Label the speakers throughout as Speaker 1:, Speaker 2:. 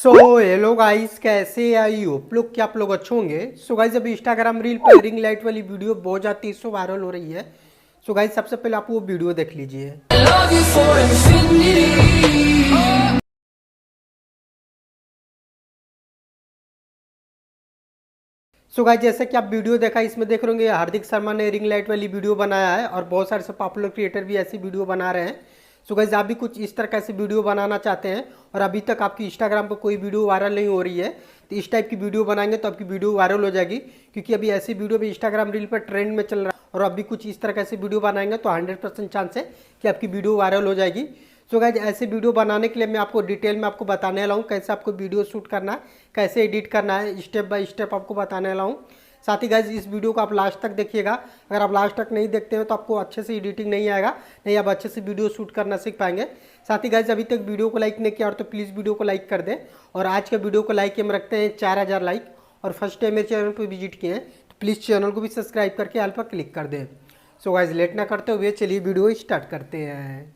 Speaker 1: Hello guys, कैसे I hope लोग कि आप लोग अच्छे होंगे। गाइस अभी इंस्टाग्राम रील पर रिंग लाइट वाली वीडियो बहुत ज़्यादा तेज से वायरल हो रही है। गाइस सबसे पहले आप वो वीडियो देख लीजिए। गाइस जैसे कि आप वीडियो देखा, इसमें देख रहे होंगे हार्दिक शर्मा ने रिंग लाइट वाली वीडियो बनाया है और बहुत सारे से पॉपुलर क्रिएटर भी ऐसी वीडियो बना रहे हैं। गाइस आप भी कुछ इस तरह का से वीडियो बनाना चाहते हैं और अभी तक आपकी इंस्टाग्राम पर कोई वीडियो वायरल नहीं हो रही है, तो इस टाइप की वीडियो बनाएंगे तो आपकी वीडियो वायरल हो जाएगी। क्योंकि अभी ऐसी वीडियो भी इंस्टाग्राम रील पर ट्रेंड में चल रहा है और अभी कुछ इस तरह का से वीडियो बनाएंगे तो 100% चांस है कि आपकी वीडियो वायरल हो जाएगी। गाइस ऐसे वीडियो बनाने के लिए मैं आपको डिटेल में आपको बताने वाला हूँ कैसे आपको वीडियो शूट करना है, कैसे एडिट करना है, स्टेप बाय स्टेप आपको बताने वाला हूँ। साथ ही गाइज इस वीडियो को आप लास्ट तक देखिएगा। अगर आप लास्ट तक नहीं देखते हैं तो आपको अच्छे से एडिटिंग नहीं आएगा, नहीं आप अच्छे से वीडियो शूट करना सीख पाएंगे। साथ ही गाइज अभी तक वीडियो को लाइक नहीं किया और तो प्लीज़ वीडियो को लाइक कर दें। और आज के वीडियो को लाइक हम रखते हैं 4000 लाइक। और फर्स्ट टाइम मेरे चैनल पर विजिट किए हैं तो प्लीज़ चैनल को भी सब्सक्राइब करके ऑल पर क्लिक कर दें। गाइज लेट ना करते हुए चलिए वीडियो स्टार्ट करते हैं।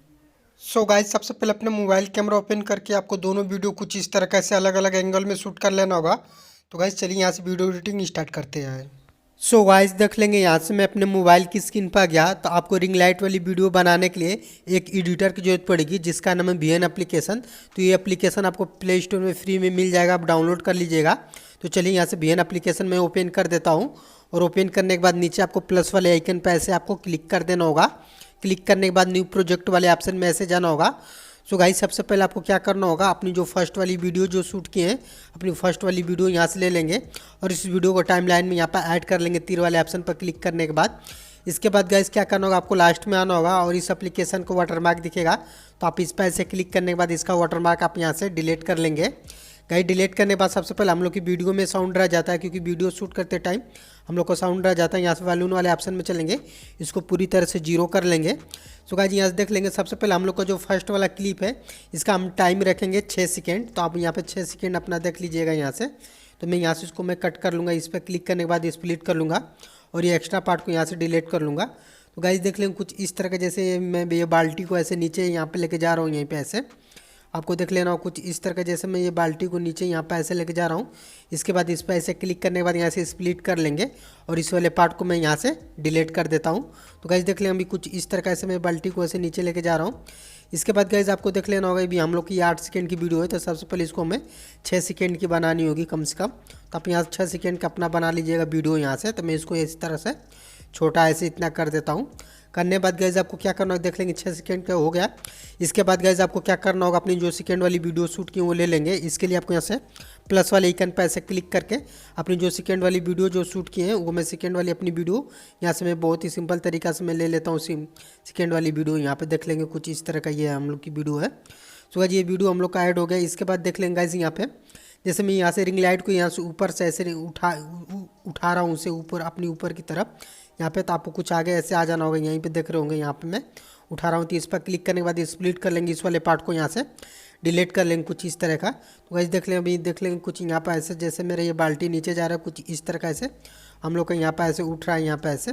Speaker 1: गाइज सबसे पहले अपने मोबाइल कैमरा ओपन करके आपको दोनों वीडियो कुछ इस तरह से अलग अलग एंगल में शूट कर लेना होगा। तो गाइज चलिए यहाँ से वीडियो एडिटिंग स्टार्ट करते हैं। गाइस देख लेंगे, यहाँ से मैं अपने मोबाइल की स्क्रीन पर गया तो आपको रिंग लाइट वाली वीडियो बनाने के लिए एक एडिटर की जरूरत पड़ेगी जिसका नाम है वीएन एप्लीकेशन। तो ये एप्लीकेशन आपको प्ले स्टोर में फ्री में मिल जाएगा, आप डाउनलोड कर लीजिएगा। तो चलिए यहाँ से वीएन एप्लीकेशन मैं ओपन कर देता हूँ और ओपन करने के बाद नीचे आपको प्लस वाले आइकन पर ऐसे आपको क्लिक कर देना होगा। क्लिक करने के बाद न्यू प्रोजेक्ट वाले ऑप्शन में ऐसे जाना होगा। गाइस सबसे पहले आपको क्या करना होगा, अपनी जो फर्स्ट वाली वीडियो जो शूट किए हैं अपनी फर्स्ट वाली वीडियो यहाँ से ले लेंगे और इस वीडियो को टाइमलाइन में यहाँ पर ऐड कर लेंगे तीर वाले ऑप्शन पर क्लिक करने के बाद। इसके बाद गाइस क्या करना होगा, आपको लास्ट में आना होगा और इस एप्लीकेशन को वाटरमार्क दिखेगा तो आप इस पर ऐसे क्लिक करने के बाद इसका वाटरमार्क आप यहाँ से डिलीट कर लेंगे। गाइस डिलीट करने के बाद सबसे पहले हम लोग की वीडियो में साउंड रह जाता है, क्योंकि वीडियो शूट करते टाइम हम लोग को साउंड रह जाता है। यहाँ से वॉल्यूम वाले ऑप्शन में चलेंगे, इसको पूरी तरह से जीरो कर लेंगे। गाइस यहाँ से देख लेंगे, सबसे पहले हम लोग का जो फर्स्ट वाला क्लिप है इसका हम टाइम रखेंगे 6 सेकेंड। तो आप यहाँ पे 6 सेकेंड अपना देख लीजिएगा यहाँ से। तो मैं यहाँ से इसको मैं कट कर लूँगा, इस पर क्लिक करने के बाद स्प्लिट कर लूँगा और ये एक्स्ट्रा पार्ट को यहाँ से डिलीट कर लूँगा। तो गाइस देख लेंगे कुछ इस तरह के, जैसे मैं ये बाल्टी को ऐसे नीचे यहाँ पे लेके जा रहा हूँ, यहीं पे ऐसे आपको देख लेना हो कुछ इस तरह का, जैसे मैं ये बाल्टी को नीचे यहाँ पे ऐसे लेके जा रहा हूँ। इसके बाद इस पर ऐसे क्लिक करने के बाद यहाँ से स्प्लिट कर लेंगे और इस वाले पार्ट को मैं यहाँ से डिलीट कर देता हूँ। तो गाइस देख लें अभी कुछ इस तरह का ऐसे मैं बाल्टी को ऐसे नीचे लेके जा रहा हूँ। इसके बाद गाइस आपको देख लेना होगा, अभी हम लोग की 8 सेकेंड की वीडियो है तो सबसे पहले इसको हमें 6 सेकेंड की बनानी होगी कम से कम। तो आप यहाँ 6 सेकेंड का अपना बना लीजिएगा वीडियो यहाँ से। तो मैं इसको इस तरह से छोटा ऐसे इतना कर देता हूँ। करने बाद गाइस आपको क्या करना होगा, देख लेंगे 6 सेकेंड का हो गया। इसके बाद गाइस आपको क्या करना होगा, अपनी जो सेकेंड वाली वीडियो शूट की वो ले लेंगे। इसके लिए आपको यहाँ से प्लस वाले आइकन पर ऐसे क्लिक करके अपनी जो सेकेंड वाली वीडियो जो शूट की है वो मैं सेकेंड वाली अपनी वीडियो यहाँ से मैं बहुत ही सिंपल तरीका से मैं ले लेता हूँ सेकेंड वाली वीडियो। यहाँ पे देख लेंगे कुछ इस तरह का ये हम लोग की वीडियो है। गाइस ये वीडियो हम लोग का ऐड हो गया। इसके बाद देख लेंगे गाइस यहाँ पे, जैसे मैं यहाँ से रिंग लाइट को यहाँ से ऊपर से ऐसे उठा रहा हूँ उसे ऊपर अपनी ऊपर की तरफ यहाँ पे, तो आपको कुछ आगे ऐसे आ जाना होगा। यहीं पे देख रहे होंगे यहाँ पे मैं उठा रहा हूँ, तो इस पर क्लिक करने के बाद स्प्लिट कर लेंगे, इस वाले पार्ट को यहाँ से डिलीट कर लेंगे कुछ इस तरह का। तो गाइस देख लें अभी देख लेंगे कुछ यहाँ पर ऐसे, जैसे मेरा ये बाल्टी नीचे जा रहा है कुछ इस तरह का ऐसे हम लोग का यहाँ पर ऐसे उठ रहा है यहाँ पर ऐसे।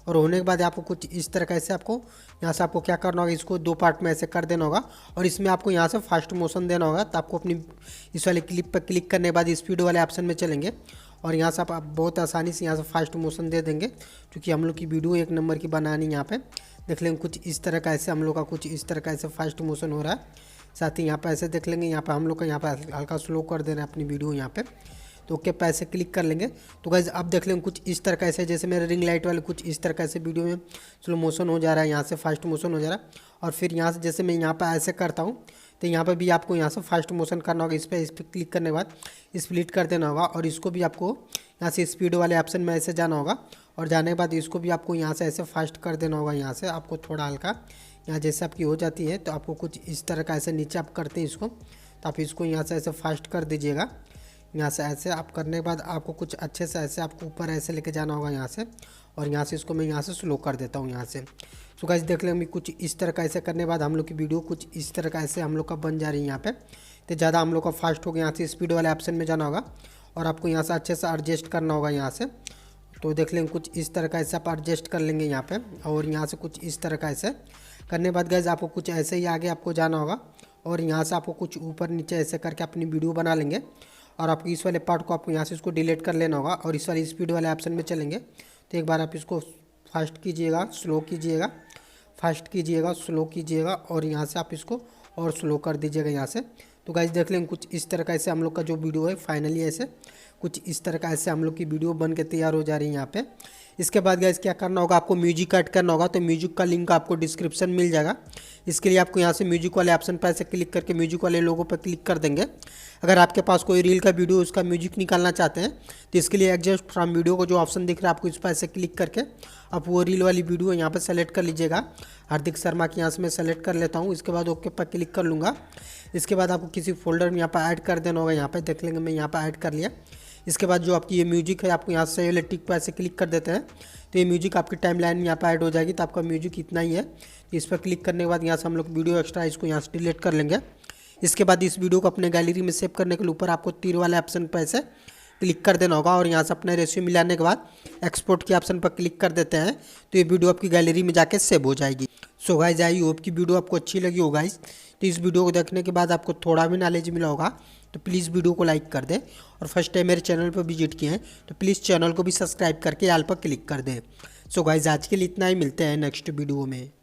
Speaker 1: और होने के बाद आपको कुछ इस तरह का ऐसे आपको यहाँ से आपको क्या करना होगा, इसको 2 पार्ट में ऐसे कर देना होगा और इसमें आपको यहाँ से फास्ट मोशन देना होगा। तो आपको अपनी इस वाले क्लिप पर क्लिक करने के बाद स्पीड वाले ऑप्शन में चलेंगे और यहाँ से आप बहुत आसानी से यहाँ से फास्ट मोशन दे देंगे, क्योंकि हम लोग की वीडियो 1 नंबर की बनानी यहाँ पे। देख लेंगे कुछ इस तरह का ऐसे हम लोग का कुछ इस तरह का ऐसे फास्ट मोशन हो रहा है। साथ ही यहाँ पे ऐसे देख लेंगे, यहाँ पे हम लोग का यहाँ पे हल्का स्लो कर देना है अपनी वीडियो यहाँ पे। तो ओके पे ऐसे क्लिक कर लेंगे। तो गाइस अब देख लेंगे कुछ इस तरह का ऐसे, जैसे मेरे रिंग लाइट वाले कुछ इस तरह का ऐसे वीडियो में स्लो मोशन हो जा रहा है, यहाँ से फास्ट मोशन हो जा रहा है। और फिर यहाँ से जैसे मैं यहाँ पर ऐसे करता हूँ तो यहाँ पर भी आपको यहाँ से फास्ट मोशन करना होगा। इस पर क्लिक करने के बाद स्प्लिट कर देना होगा और इसको भी आपको यहाँ से स्पीड वाले ऑप्शन में ऐसे जाना होगा और जाने के बाद इसको भी आपको यहाँ से ऐसे फास्ट कर देना होगा। यहाँ से आपको थोड़ा हल्का यहाँ जैसे आपकी हो जाती है तो आपको कुछ इस तरह का ऐसे नीचे आप करते हैं इसको, तो आप इसको यहाँ से ऐसे फास्ट कर दीजिएगा। यहाँ से ऐसे आप करने के बाद आपको कुछ अच्छे से ऐसे आपको ऊपर ऐसे लेके जाना होगा यहाँ से। और यहाँ से इसको मैं यहाँ से स्लो कर देता हूँ यहाँ से। गाइस देख लेंगे कुछ इस तरह का ऐसे करने के बाद हम लोग की वीडियो कुछ इस तरह का ऐसे हम लोग का बन जा रही है यहाँ पे। तो ज़्यादा हम लोग का फास्ट हो गया, यहाँ से स्पीड वाले ऑप्शन में जाना होगा और आपको यहाँ से अच्छे से एडजस्ट करना होगा यहाँ से। तो देख लेंगे कुछ इस तरह का ऐसे आप एडजस्ट कर लेंगे यहाँ पे और यहाँ से कुछ इस तरह का ऐसे करने के बाद गाइस आपको कुछ ऐसे ही आगे आपको जाना होगा और यहाँ से आपको कुछ ऊपर नीचे ऐसे करके अपनी वीडियो बना लेंगे। और आपको इस वाले पार्ट को आपको यहाँ से इसको डिलीट कर लेना होगा और इस वाले स्पीड वाले ऑप्शन में चलेंगे। तो एक बार आप इसको फास्ट कीजिएगा, स्लो कीजिएगा, फास्ट कीजिएगा, स्लो कीजिएगा और यहाँ से आप इसको और स्लो कर दीजिएगा यहाँ से। तो गाइस देख लेंगे कुछ इस तरह का ऐसे हम लोग का जो वीडियो है फाइनली ऐसे कुछ इस तरह का ऐसे हम लोग की वीडियो बन के तैयार हो जा रही है यहाँ पे। इसके बाद गाइस क्या करना होगा, आपको म्यूजिक ऐड करना होगा। तो म्यूजिक का लिंक आपको डिस्क्रिप्शन मिल जाएगा। इसके लिए आपको यहाँ से म्यूजिक वाले ऑप्शन पर ऐसे क्लिक करके म्यूजिक वाले लोगों पर क्लिक कर देंगे। अगर आपके पास कोई रील का वीडियो उसका म्यूजिक निकालना चाहते हैं तो इसके लिए एडजस्ट फ्रॉम वीडियो को जो ऑप्शन दिख रहा है आपको इस पर ऐसे क्लिक करके आप वो रील वाली वीडियो यहाँ पर सेलेक्ट कर लीजिएगा। हार्दिक शर्मा की यहाँ से मैं सेलेक्ट कर लेता हूँ। इसके बाद ओके पर क्लिक कर लूँगा। इसके बाद आपको किसी फोल्डर में यहाँ पर ऐड कर देना होगा। यहाँ पर देख लेंगे मैं यहाँ पर ऐड कर लिया। इसके बाद जो आपकी ये म्यूजिक है आपको यहाँ से वाले टिक पर ऐसे क्लिक कर देते हैं तो ये म्यूजिक आपकी टाइम लाइन में यहाँ पर ऐड हो जाएगी। तो आपका म्यूजिक इतना ही है। इस पर क्लिक करने के बाद यहाँ से हम लोग वीडियो एक्स्ट्रा इसको यहाँ से डिलीट कर लेंगे। इसके बाद इस वीडियो को अपने गैलरी में सेव करने के लिए ऊपर आपको तीर वाले ऑप्शन पर ऐसे क्लिक कर देना होगा और यहाँ से अपने रेशियो मिलाने के बाद एक्सपोर्ट के ऑप्शन पर क्लिक कर देते हैं तो ये वीडियो आपकी गैलरी में जाके सेव हो जाएगी। सो गाइस आई होप की वीडियो आपको अच्छी लगी होगा। तो इस वीडियो को देखने के बाद आपको थोड़ा भी नॉलेज मिला होगा तो प्लीज़ वीडियो को लाइक कर दें और फर्स्ट टाइम मेरे चैनल पर विजिट किए हैं तो प्लीज़ चैनल को भी सब्सक्राइब करके ऑल पर क्लिक कर दें। सो गाइस आज के लिए इतना ही, मिलते हैं नेक्स्ट वीडियो में।